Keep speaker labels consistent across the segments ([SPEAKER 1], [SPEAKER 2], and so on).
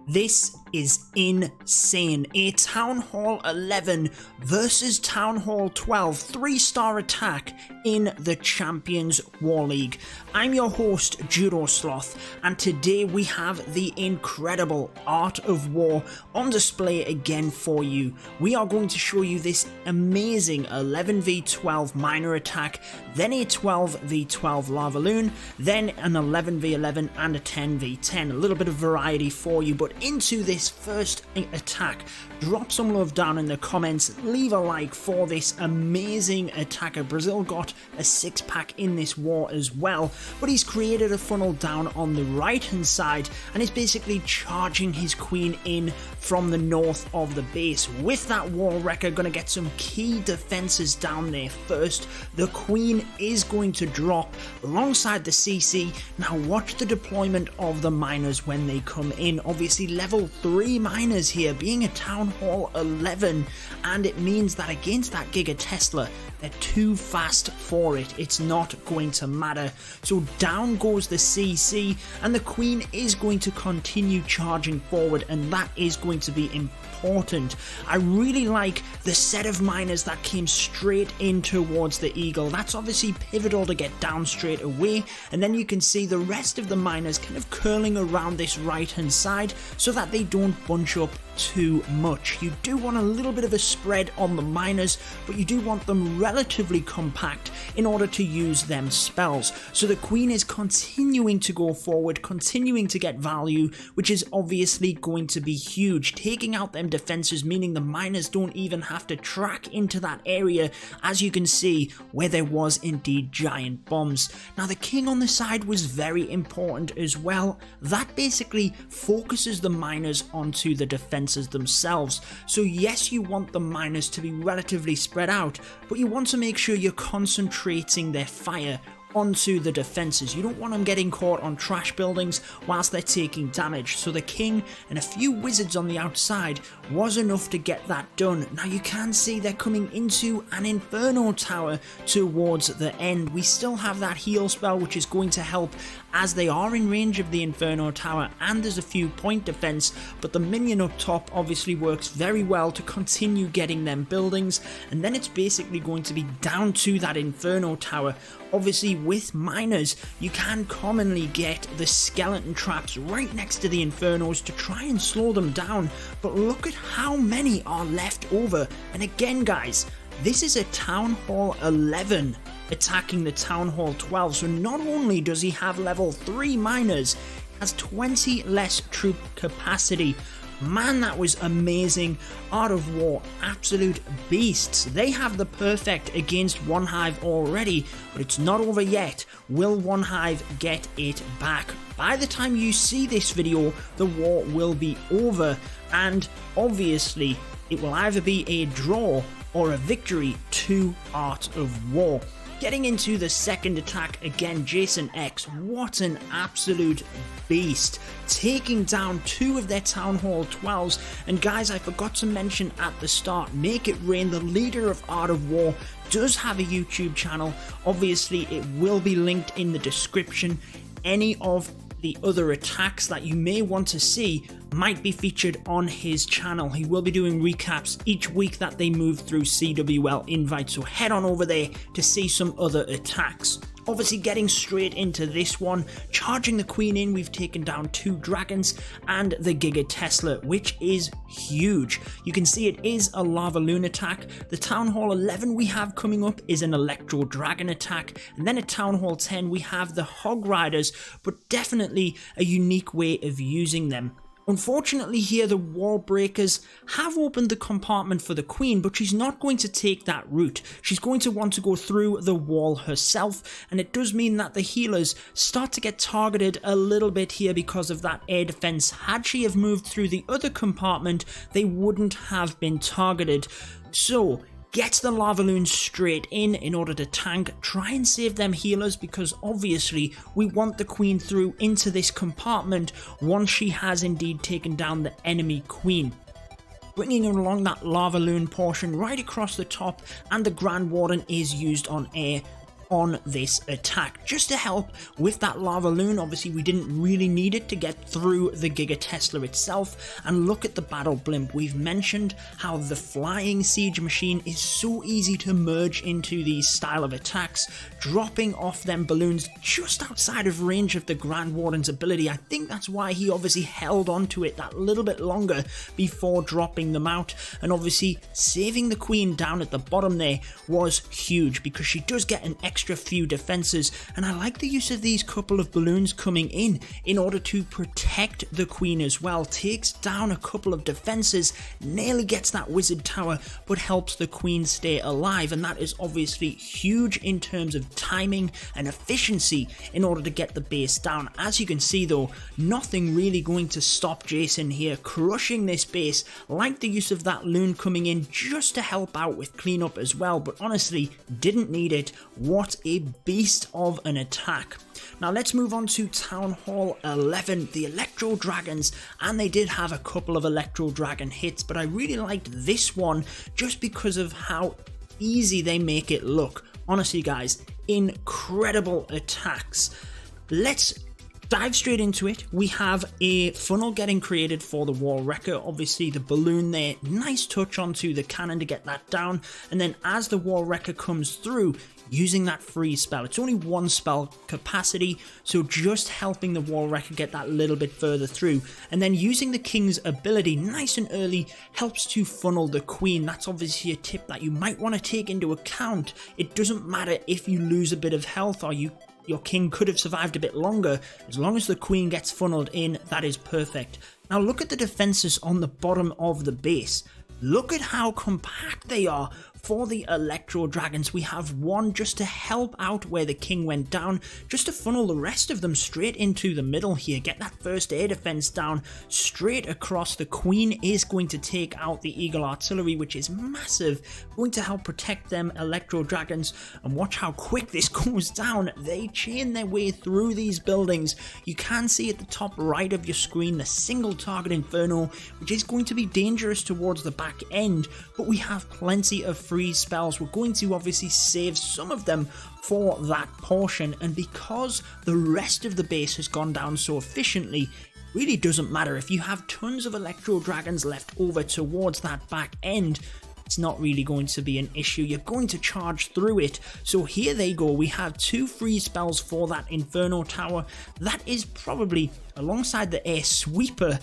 [SPEAKER 1] This is insane. A Town Hall 11 versus Town Hall 12 3-star attack in the Champions War League. I'm your host, Judo Sloth, and today we have the incredible Art of War on display again for you. We are going to show you this amazing 11v12 miner attack, then a 12v12 LavaLoon, then an 11v11 and a 10v10. A little bit of variety for you, but into this first attack, drop some love down in the comments, leave a like for this amazing attacker. Brazil got a 6-pack in this war as well, but he's created a funnel down on the right hand side and is basically charging his queen in from the north of the base. With that wall wrecker, going to get some key defenses down there first. The queen is going to drop alongside the CC. Now watch the deployment of the miners when they come in. Obviously level 3 miners here, being a Town Hall 11, and it means that against that Giga Tesla, they're too fast for it. It's not going to matter. So down goes the CC, and the queen is going to continue charging forward, and that is going to be important. I really like the set of miners that came straight in towards the eagle. That's obviously pivotal to get down straight away, and then you can see the rest of the miners kind of curling around this right hand side so that they don't bunch up too much. You do want a little bit of a spread on the miners, but you do want them relatively compact in order to use them spells. So the queen is continuing to go forward, continuing to get value, which is obviously going to be huge. Taking out them defenses, meaning the miners don't even have to track into that area, as you can see, where there was indeed giant bombs. Now the king on the side was very important as well. That basically focuses the miners onto the defenses themselves. So yes, you want the miners to be relatively spread out, but you want to make sure you're concentrating their fire onto the defenses. You don't want them getting caught on trash buildings whilst they're taking damage. So the king and a few wizards on the outside was enough to get that done. Now you can see they're coming into an Inferno tower towards the end. We still have that heal spell, which is going to help as they are in range of the Inferno tower, and there's a few point defense, but the minion up top obviously works very well to continue getting them buildings, and then it's basically going to be down to that Inferno tower. Obviously with miners, you can commonly get the skeleton traps right next to the Infernos to try and slow them down, but look at how many are left over. And again guys, this is a Town Hall 11 attacking the Town Hall 12, so not only does he have level 3 miners, he has 20 less troop capacity. Man, that was amazing. Art of War, absolute beasts. They have the perfect against One Hive already, but it's not over yet. Will One Hive get it back? By the time you see this video, the war will be over, and obviously it will either be a draw or a victory to Art of War. Getting into the second attack, again, Jason X, what an absolute beast, taking down 2 of their Town Hall 12s. And guys, I forgot to mention at the start, Make It Rain, the leader of Art of War, does have a YouTube channel. Obviously it will be linked in the description. Any of the other attacks that you may want to see might be featured on his channel. He will be doing recaps each week that they move through CWL invites, so head on over there to see some other attacks. Obviously getting straight into this one, charging the queen in, we've taken down 2 dragons and the Giga Tesla, which is huge. You can see it is a LavaLoon attack. The Town Hall 11 we have coming up is an Electro dragon attack, and then at Town Hall 10 we have the Hog Riders, but definitely a unique way of using them. Unfortunately here the wall breakers have opened the compartment for the queen, but she's not going to take that route. She's going to want to go through the wall herself, and it does mean that the healers start to get targeted a little bit here because of that air defense. Had she have moved through the other compartment, they wouldn't have been targeted. So get the LavaLoon straight in order to tank, try and save them healers, because obviously we want the queen through into this compartment once she has indeed taken down the enemy queen. Bringing along that LavaLoon portion right across the top, and the Grand Warden is used on air. on this attack just to help with that LavaLoon. Obviously we didn't really need it to get through the Giga Tesla itself. And look at the battle blimp. We've mentioned how the flying siege machine is so easy to merge into these style of attacks, dropping off them balloons just outside of range of the Grand Warden's ability. I think that's why he obviously held onto it that little bit longer before dropping them out, and obviously saving the queen down at the bottom there was huge because she does get an extra few defenses. And I like the use of these couple of balloons coming in order to protect the queen as well. Takes down a couple of defenses, nearly gets that wizard tower, but helps the queen stay alive, and that is obviously huge in terms of timing and efficiency in order to get the base down. As you can see though, nothing really going to stop Jason here crushing this base. Like the use of that loon coming in just to help out with cleanup as well, but honestly didn't need it. What a beast of an attack. Now let's move on to Town Hall 11, the Electro Dragons, and they did have a couple of Electro Dragon hits, but I really liked this one just because of how easy they make it look. Honestly guys, incredible attacks. Let's dive straight into it. We have a funnel getting created for the wall wrecker. Obviously the balloon there, nice touch onto the cannon to get that down, and then as the wall wrecker comes through, using that freeze spell. It's only one spell capacity, so just helping the wall wrecker get that little bit further through, and then using the king's ability nice and early helps to funnel the queen. That's obviously a tip that you might want to take into account. It doesn't matter if you lose a bit of health or your king could have survived a bit longer. As long as the queen gets funneled in, that is perfect. Now look at the defenses on the bottom of the base. Look at how compact they are. For the Electro Dragons, we have one just to help out where the king went down, just to funnel the rest of them straight into the middle here. Get that first air defense down straight across. The queen is going to take out the Eagle Artillery, which is massive, going to help protect them Electro Dragons. And watch how quick this goes down. They chain their way through these buildings. You can see at the top right of your screen the single target Inferno, which is going to be dangerous towards the back end, but we have plenty of freeze spells. We're going to obviously save some of them for that portion, and because the rest of the base has gone down so efficiently, really doesn't matter. If you have tons of Electro Dragons left over towards that back end, it's not really going to be an issue. You're going to charge through it. So here they go. We have two free spells for that Inferno Tower. That is probably, alongside the Air Sweeper,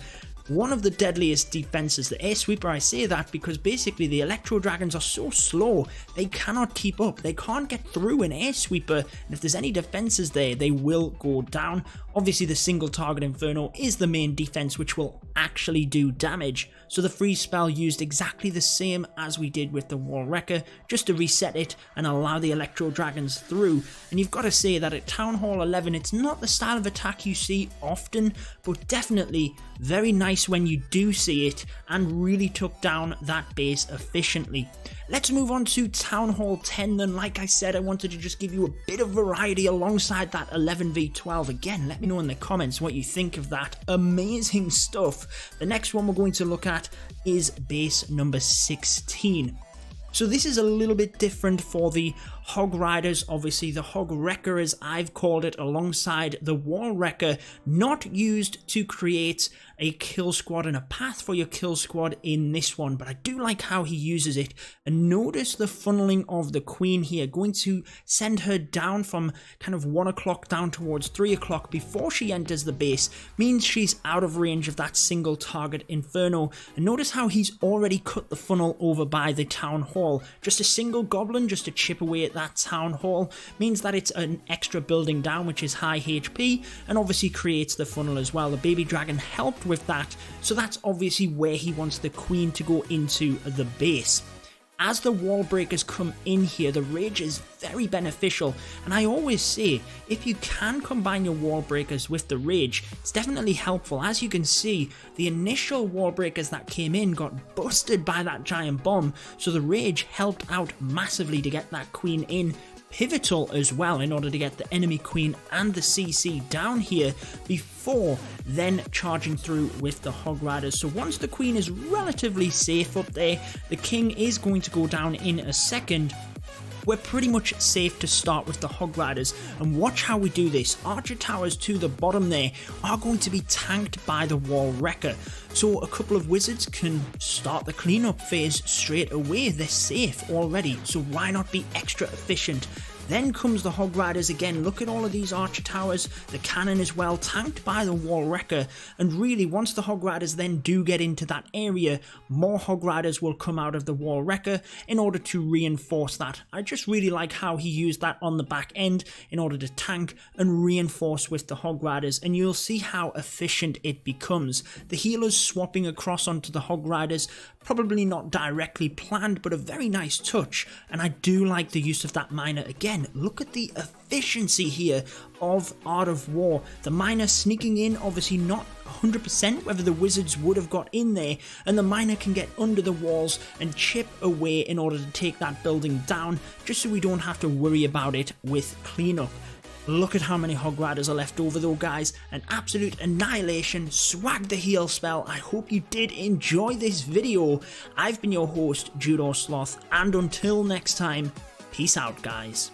[SPEAKER 1] one of the deadliest defenses. The Air Sweeper, I say that because basically the Electro Dragons are so slow, they cannot keep up. They can't get through an Air Sweeper, and if there's any defenses there, they will go down. Obviously the single target Inferno is the main defense, which will actually do damage. So the freeze spell used exactly the same as we did with the Wall Wrecker, just to reset it and allow the Electro Dragons through. And you've got to say that at Town Hall 11, it's not the style of attack you see often, but definitely very nice when you do see it, and really took down that base efficiently. Let's move on to Town Hall 10 then. Like I said, I wanted to just give you a bit of variety alongside that 11v12. Again, let me know in the comments what you think of that. Amazing stuff. The next one we're going to look at is base number 16. So this is a little bit different for the Hog Riders, obviously the Hog Wrecker as I've called it, alongside the Wall Wrecker, not used to create a kill squad and a path for your kill squad in this one, but I do like how he uses it. And notice the funneling of the queen here, going to send her down from kind of 1 o'clock down towards 3 o'clock before she enters the base, means she's out of range of that single target Inferno. And notice how he's already cut the funnel over by the Town Hall. Just a single goblin just to chip away at that Town Hall means that it's an extra building down, which is high HP, and obviously creates the funnel as well. The baby dragon helped with that, so that's obviously where he wants the queen to go into the base. As the wall breakers come in here, the rage is very beneficial, and I always say if you can combine your wall breakers with the rage, it's definitely helpful. As you can see, the initial wall breakers that came in got busted by that giant bomb, so the rage helped out massively to get that queen in. Pivotal as well in order to get the enemy queen and the CC down here before then charging through with the Hog Riders. So once the queen is relatively safe up there, the king is going to go down in a second. we're pretty much safe to start with the Hog Riders, and watch how we do this. Archer towers to the bottom there are going to be tanked by the wall wrecker, so a couple of wizards can start the cleanup phase straight away. They're safe already, so why not be extra efficient? Then comes the Hog Riders again. Look at all of these archer towers, the cannon as well, tanked by the wall wrecker. And really, once the Hog Riders then do get into that area, more Hog Riders will come out of the wall wrecker in order to reinforce that. I just really like how he used that on the back end in order to tank and reinforce with the Hog Riders, and you'll see how efficient it becomes. The healers swapping across onto the Hog Riders, probably not directly planned, but a very nice touch, and I do like the use of that miner again. Look at the efficiency here of Art of War. The miner sneaking in, obviously not 100% whether the wizards would have got in there, and the miner can get under the walls and chip away in order to take that building down, just so we don't have to worry about it with cleanup. Look at how many Hog Riders are left over though, guys. An absolute annihilation. Swag the heal spell. I hope you did enjoy this video. I've been your host, Judo Sloth, and until next time, peace out, guys.